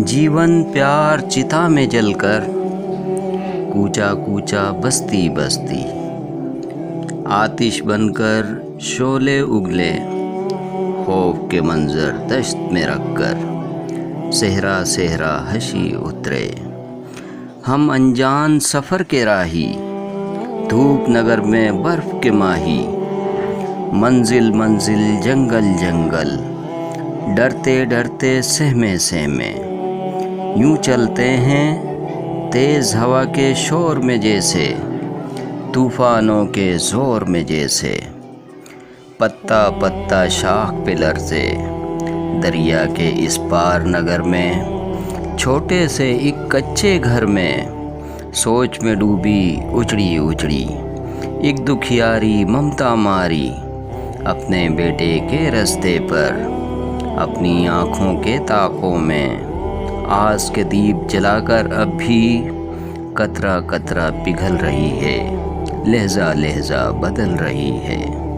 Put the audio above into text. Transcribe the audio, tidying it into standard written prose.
जीवन प्यार चिता में जलकर, कूचा कूचा बस्ती बस्ती, आतिश बनकर शोले उगले, खौफ के मंजर दश्त में रखकर, सेहरा सेहरा हंसी उतरे। हम अनजान सफ़र के राही, धूप नगर में बर्फ़ के माही, मंजिल मंजिल जंगल जंगल, डरते डरते सहमे सहमे, यूं चलते हैं तेज़ हवा के शोर में जैसे, तूफ़ानों के ज़ोर में जैसे। पत्ता पत्ता शाख पे लरज़े, दरिया के इस पार नगर में, छोटे से एक कच्चे घर में, सोच में डूबी उचड़ी उचड़ी एक दुखियारी ममता मारी, अपने बेटे के रास्ते पर, अपनी आँखों के ताकों में, आस के दीप जलाकर अब भी कतरा कतरा पिघल रही है, लहजा लहजा बदल रही है।